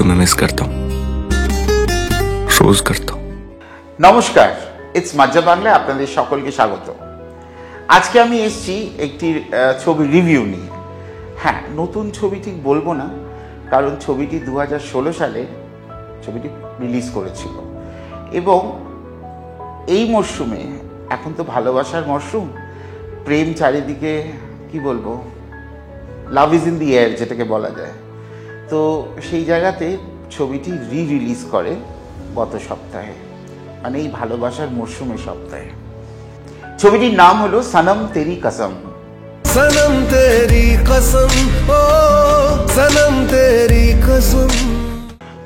तुम्हें मिस करता हूँ, रोज करता हूँ। নমস্কার, ইটস মাজ্জা বাংলায় আপনাদের সকলকে স্বাগত। আজকে আমি এসেছি একটি ছবি রিভিউ নিয়ে। হ্যাঁ, নতুন ছবি ঠিক বলবো না, কারণ ছবিটি 2016 সালে ছবিটি রিলিজ করেছিল এবং এই মরশুমে, এখন তো ভালোবাসার মরশুম, প্রেম চারিদিকে, কি বলবো, love is in the air যেটাকে বলা যায়। তো সেই জায়গাতে ছবিটি রিলিজ করে গত সপ্তাহে, মানে এই ভালোবাসার মরশুমের সপ্তাহে। ছবিটির নাম হলো সনম তেরি কসম। সনম তেরি কসম, ও সনম তেরি কসম।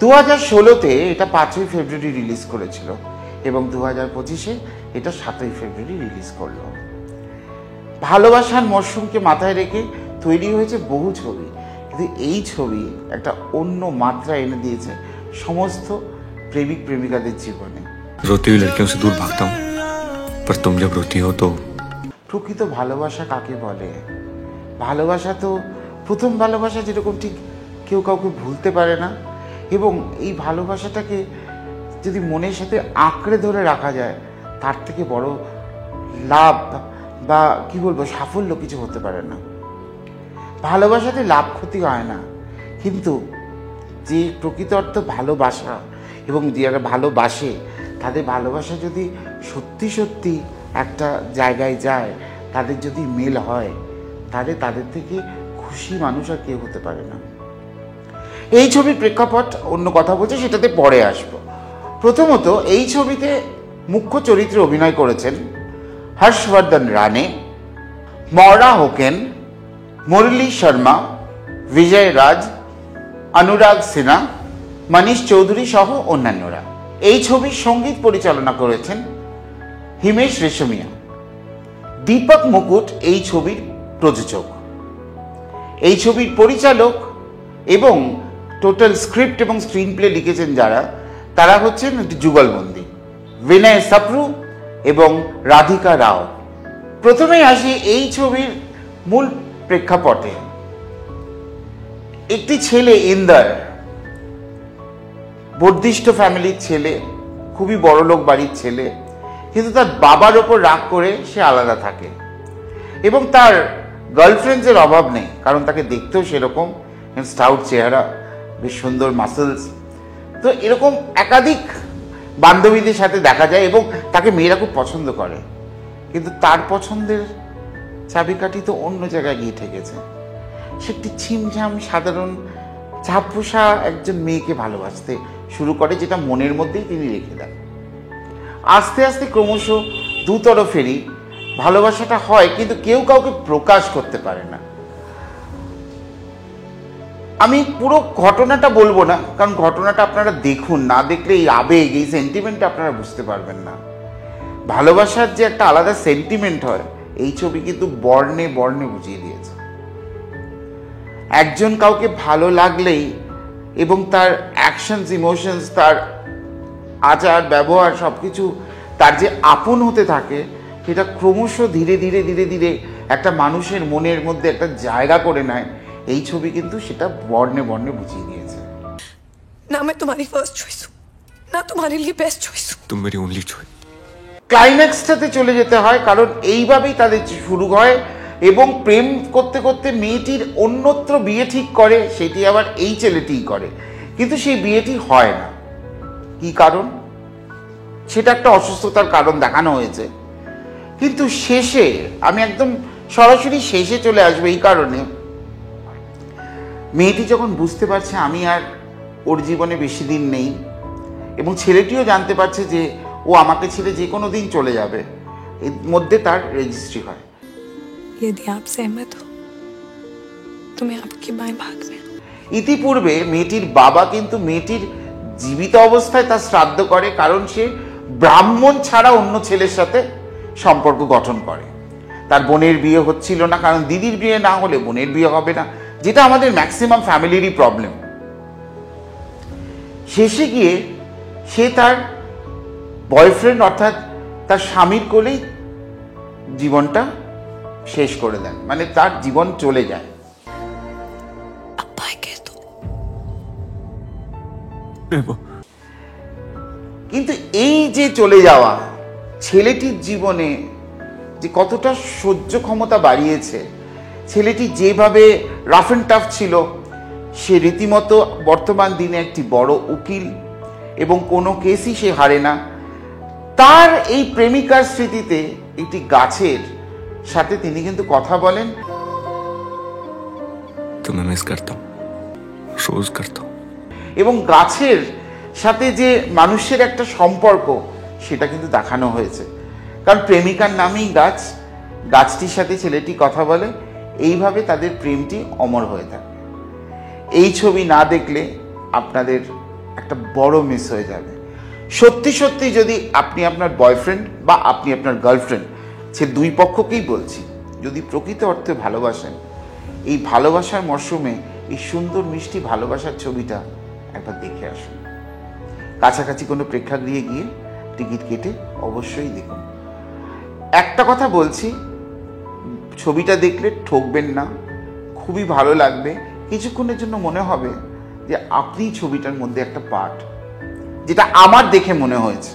2016-তে এটা 5ই ফেব্রুয়ারি রিলিজ করেছিল এবং 2025-এ এটা 7ই ফেব্রুয়ারি রিলিজ করলো। ভালোবাসার মরশুমকে মাথায় রেখে তৈরি হয়েছে বহু ছবি, কিন্তু এই ছবি একটা অন্য মাত্রা এনে দিয়েছে সমস্ত প্রেমিক প্রেমিকাদের জীবনে। रोती हुई लड़कियों से दूर भागता हूँ, पर तुम जब रोती हो तो। প্রকৃত ভালোবাসা কাকে বলে? ভালোবাসা তো প্রথম ভালোবাসা, যেরকম ঠিক কেউ কাউকে ভুলতে পারে না, এবং এই ভালোবাসাটাকে যদি মনের সাথে আঁকড়ে ধরে রাখা যায়, তার থেকে বড় লাভ বা কি বলবো সাফল্য কিছু হতে পারে না। ভালোবাসাতে লাভ ক্ষতি হয় না, কিন্তু যে প্রকৃত অর্থ ভালোবাসা এবং যারা ভালোবাসে তাদের ভালোবাসা যদি সত্যি সত্যি একটা জায়গায় যায়, তাদের যদি মেল হয়, তাহলে তাদের থেকে খুশি মানুষ আর কেউ হতে পারে না। এই ছবির প্রেক্ষাপট অন্য কথা বলছে, সেটাতে পরে আসবো। প্রথমত, এই ছবিতে মুখ্য চরিত্রে অভিনয় করেছেন হর্ষবর্ধন রানে, মৌরা হোকেন, মুরলী শর্মা, বিজয় রাজ, অনুরাগ সিনহা, মনীষ চৌধুরী সহ অন্যান্যরা। এই ছবির সঙ্গীত পরিচালনা করেছেন হিমেশ রেশমিয়া। দীপক মুকুট এই ছবির প্রযোজক। এই ছবির পরিচালক এবং টোটাল স্ক্রিপ্ট এবং স্ক্রিন প্লে লিখেছেন যারা, তারা হচ্ছেন যুগলবন্দী, বিনয় সাপ্রু এবং রাধিকা রাও। প্রথমে আসি এই ছবির মূল প্রেক্ষাপটে। একটি ছেলে ইন্দার, বর্ধিষ্ঠ ফ্যামিলির ছেলে, খুবই বড়লোক বাড়ির ছেলে, কিন্তু তার বাবার ওপর রাগ করে সে আলাদা থাকে এবং তার গার্লফ্রেন্ডসের অভাব নেই, কারণ তাকে দেখতেও সেরকম, স্টাউট চেহারা, বেশ সুন্দর মাসেলস। তো এরকম একাধিক বান্ধবীদের সাথে দেখা যায় এবং তাকে মেয়েরা খুব পছন্দ করে, কিন্তু তার পছন্দের চাবিকাঠি তো অন্য জায়গায় গিয়ে ঠেকেছে। সে একটি ছিমছাম সাধারণ চাপোষা একজন মেয়েকে ভালোবাসতে শুরু করে, যেটা মনের মধ্যেই তিনি রেখে দেন। আস্তে আস্তে ক্রমশ দুতরফেরই ভালোবাসাটা হয়, কিন্তু কেউ কাউকে প্রকাশ করতে পারে না। আমি পুরো ঘটনাটা বলবো না, কারণ ঘটনাটা আপনারা দেখুন, না দেখলে এই আবেগ, এই সেন্টিমেন্ট আপনারা বুঝতে পারবেন না। ভালোবাসার যে একটা আলাদা সেন্টিমেন্ট হয়, এই ছবি কিন্তু বর্ণে বর্ণে বুঝিয়ে দিয়েছে। একজন কাউকে ভালো লাগলেই এবং তার অ্যাকশনস, ইমোশনস, তার আচার ব্যবহার সবকিছু তার যে আপন হতে থাকে, সেটা ক্রমশ ধীরে ধীরে ধীরে ধীরে একটা মানুষের মনের মধ্যে একটা জায়গা করে নেয়। এই ছবি কিন্তু সেটা বর্ণে বর্ণে বুঝিয়ে দিয়েছে। ना मैं तुम्हारी फर्स्ट चॉइस हूँ, ना तुम्हारे लिए बेस्ट चॉइस हूँ। तुम मेरी ओनली चॉइस। ক্লাইম্যাক্সটাতে চলে যেতে হয়, কারণ এইভাবেই তাদের শুরু হয় এবং প্রেম করতে করতে মেয়েটির অন্যত্র বিয়ে ঠিক করে, সেটি আবার এই ছেলেটিই করে, কিন্তু সেই বিয়েটি হয় না। কি কারণ? সেটা একটা অসুস্থতার কারণ দেখানো হয়েছে, কিন্তু শেষে, আমি একদম সরাসরি শেষে চলে আসবো এই কারণে, মেয়েটি যখন বুঝতে পারছে আমি আর ওর জীবনে বেশি দিন নেই, এবং ছেলেটিও জানতে পারছে যে ও আমাকে ছেড়ে যে কোনো দিন চলে যাবে, এর মধ্যে তার রেজিস্ট্রি হয়। यदि आप सहमत हो तो मैं आपकी बाएं भाग में। ইতিপূর্বে মেয়েটির বাবা কিন্তু মেয়েটির জীবিত অবস্থায় তার শ্রাদ্ধ করে, কারণ সে ব্রাহ্মণ ছাড়া অন্য ছেলের সাথে সম্পর্ক গঠন করে। তার বোনের বিয়ে হচ্ছিল না, কারণ দিদির বিয়ে না হলে বোনের বিয়ে হবে না, যেটা আমাদের ম্যাক্সিমাম ফ্যামিলিরই প্রবলেম। শেষে গিয়ে সে তার বয়ফ্রেন্ড অর্থাৎ তার স্বামীর কোলেই জীবনটা শেষ করে দেন, মানে তার জীবন চলে যায়। मैं वो কিন্তু এই যে চলে যাওয়া ছেলেটির জীবনে যে কতটা সহ্য ক্ষমতা বাড়িয়েছে, ছেলেটি যেভাবে রাফ অ্যান্ড টাফ ছিল, সে রীতিমতো বর্তমান দিনে একটি বড় উকিল এবং কোনো কেসই সে হারে না। তার এই প্রেমিকার স্মৃতিতে একটি গাছের সাথে তিনি কিন্তু কথা বলেন। तुम्हें मिस करता हूँ, रोज करता हूँ। এবং গাছের সাথে যে মানুষের একটা সম্পর্ক সেটা কিন্তু দেখানো হয়েছে, কারণ প্রেমিকার নামেই গাছ, গাছটির সাথে ছেলেটি কথা বলে, এইভাবে তাদের প্রেমটি অমর হয়ে থাকে। এই ছবি না দেখলে আপনাদের একটা বড় মিস হয়ে যাবে। সত্যি সত্যি যদি আপনি আপনার বয়ফ্রেন্ড বা আপনি আপনার গার্লফ্রেন্ড, সে দুই পক্ষকেই বলছি, যদি প্রকৃত অর্থে ভালোবাসেন, এই ভালোবাসার মরশুমে এই সুন্দর মিষ্টি ভালোবাসার ছবিটা একবার দেখে আসুন। কাছাকাছি কোনো প্রেক্ষাগৃহে গিয়ে টিকিট কেটে অবশ্যই দেখুন। একটা কথা বলছি, ছবিটা দেখলে ঠকবেন না, খুবই ভালো লাগবে। কিছুক্ষণের জন্য মনে হবে যে আপনি ছবিটার মধ্যে একটা পার্ট, যেটা আমার দেখে মনে হয়েছে।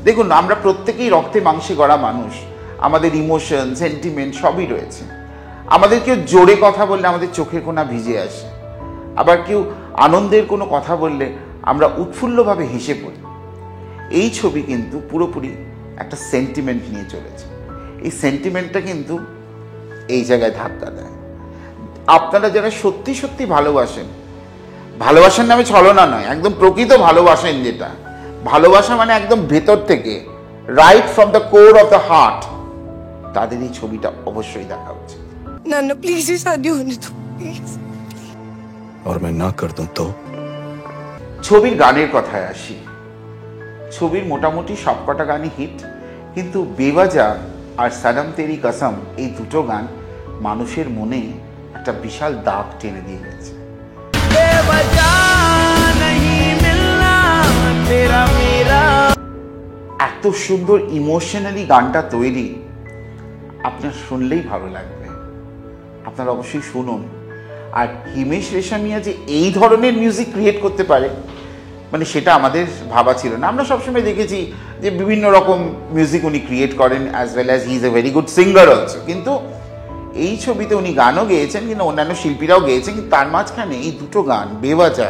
দেখুন, আমরা প্রত্যেকেই রক্তে মাংসে গড়া মানুষ, আমাদের ইমোশন, সেন্টিমেন্ট সবই রয়েছে। আমাদের কেউ জোরে কথা বললে আমাদের চোখের কোণা ভিজে আসে, আবার কেউ আনন্দের কোনো কথা বললে আমরা উৎফুল্লভাবে হেসে পড়ি। এই ছবি কিন্তু পুরোপুরি একটা সেন্টিমেন্ট নিয়ে চলেছে। এই সেন্টিমেন্টটা কিন্তু এই জায়গায় ধাক্কা দেয়। আপনারা যারা সত্যি সত্যি ভালোবাসেন, ভালোবাসার নামে ছলনা নয়, একদম প্রকৃত ভালোবাসেন, যেটা ভালোবাসা মানে একদম ভেতর থেকে, right from the core of the heart, তাদের এই ছবিটা অবশ্যই দেখা উচিত। नाना प्लीज ये शादी होने दो प्लीज। और मैं ना कर दूं तो? ছবির গানের কথায় আসি। ছবির মোটামুটি সবকটা গানই হিট, কিন্তু বেওয়াজা আর সনম তেরি কসম এই দুটো গান মানুষের মনে একটা বিশাল দাগ টেনে দিয়ে গেছে। এত সুন্দর ইমোশনালি গানটা তৈরি, আপনার শুনলেই ভালো লাগবে। আপনারা অবশ্যই শুনুন। আর হিমেশ রেশমিয়া যে এই ধরনের মিউজিক ক্রিয়েট করতে পারে, মানে সেটা আমাদের ভাবা ছিল না। আমরা সবসময় দেখেছি যে বিভিন্ন রকম মিউজিক উনি ক্রিয়েট করেন, as well as he is a very good singer also. কিন্তু এই ছবিতে উনি গানও গেয়েছেন, কিন্তু অন্যান্য শিল্পীরাও গেয়েছেন, কিন্তু তার মাঝখানে এই দুটো গান, বেওয়াজা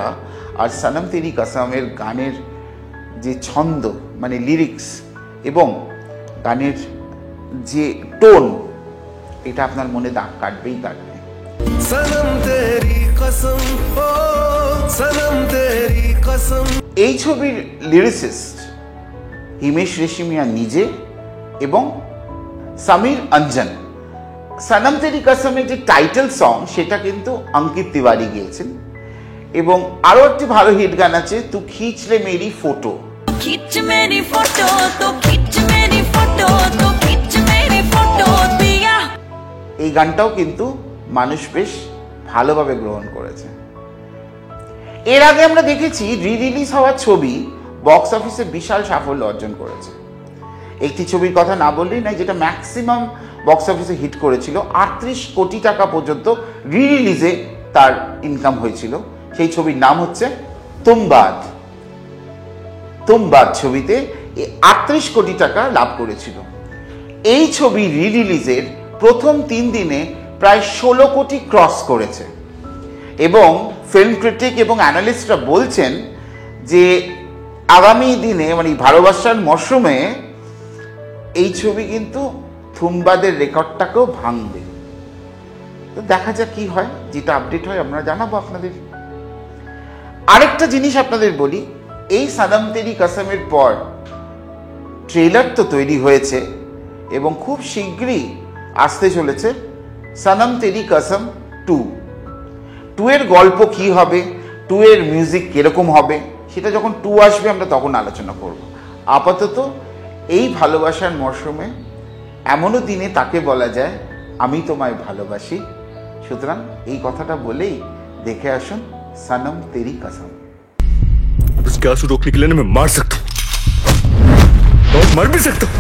আর সনম তেরি কসমের গানের যে ছন্দ, মানে লিরিক্স এবং গানের যে টোন, এটা আপনার মনে দাগ কাটবেই কাটবে। सनम तेरी कसम ओ सनम तेरी कसम। এই ছবির লিরিসিস্ট হিমেশ রেশমিয়া নিজে এবং সমীর অঞ্জন। সনম তেরি কসমের যে টাইটেল সং, সেটা কিন্তু অঙ্কিত তিওয়ারি গেয়েছেন। এবং আরও একটি ভালো হিট গান আছে, তু খিচ লে মেরি ফটো। खींच मेरी फोटो तो खींच मेरी फोटो तो खींच मेरी फोटो पिया। এই গানটাও কিন্তু মানুষ বেশ ভালোভাবে গ্রহণ করেছে। এর আগে আমরা দেখেছি রি রিলিজ হওয়া ছবি বক্স অফিসে বিশাল সাফল্য অর্জন করেছে। একটি ছবির কথা না বললেই নাই, যেটা ম্যাক্সিমাম বক্স অফিসে হিট করেছিল, 38 কোটি টাকা পর্যন্ত রি রিলিজে তার ইনকাম হয়েছিল। সেই ছবির নাম হচ্ছে তুম বাদ। তুম বাদ ছবিতে 38 কোটি টাকা লাভ করেছিল। এই ছবি রি রিলিজের প্রথম 3 দিনে প্রায় 16 কোটি ক্রস করেছে। এবং ফিল্ম ক্রিটিক এবং অ্যানালিস্টরা বলছেন যে আগামী দিনে, মানে ভালোবাসার মরশুমে, এই ছবি কিন্তু তুমবাদের রেকর্ডটাকেও ভাঙবে। তো দেখা যাক কি হয়, যেটা আপডেট হয় আমরা জানাবো আপনাদের। আরেকটা জিনিস আপনাদের বলি, এই সনম তেরি কসমের পর ট্রেলার তো তৈরি হয়েছে এবং খুব শীঘ্রই আসতে চলেছে সনম তেরি কসম 2। 2 এর গল্প কি হবে, 2 এর মিউজিক কিরকম হবে, সেটা যখন 2 আসবে আমরা তখন আলোচনা করব। আপাতত এই ভালোবাসার মরশুমে এমনও দিনে তাকে বলা যায় আমি তোমায় ভালোবাসি। সুতরাং এই কথাটা বলেই দেখে আসুন সনম তেরি কসম। उसके आंसू रोकने के लिए मैं मार सकता हूँ और मर भी सकता हूँ।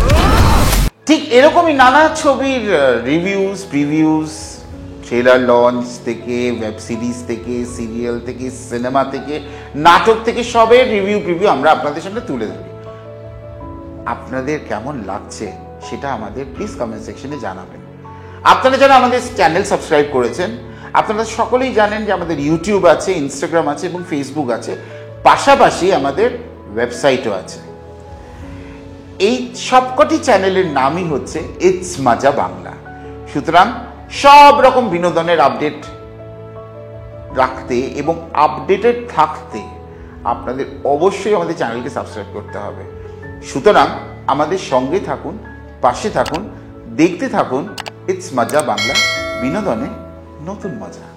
ঠিক এরকমই নানা ছবির রিভিউজ, প্রিভিউজ, ট্রেলার লঞ্চ থেকে, ওয়েব সিরিজ থেকে, সিরিয়াল থেকে, সিনেমা থেকে, নাটক থেকে সবের রিভিউ আমরা আপনাদের সামনে তুলে ধরি। আপনাদের কেমন লাগছে সেটা আমাদের প্লিজ কমেন্ট সেকশনে জানাবেন। আপনারা যারা আমাদের চ্যানেল সাবস্ক্রাইব করেছেন, আপনারা সকলেই জানেন যে আমাদের ইউটিউব আছে, ইনস্টাগ্রাম আছে এবং ফেসবুক আছে, পাশাপাশি আমাদের ওয়েবসাইটও আছে। এই সবকটি চ্যানেলের নামই হচ্ছে ইটস মাজা বাংলা। সুতরাং সব রকম বিনোদনের আপডেট রাখতে এবং আপডেটেড থাকতে আপনাদের অবশ্যই আমাদের চ্যানেলকে সাবস্ক্রাইব করতে হবে। সুতরাং আমাদের সঙ্গে থাকুন, পাশে থাকুন, দেখতে থাকুন ইটস মাজা বাংলা, বিনোদনে নতুন মজা।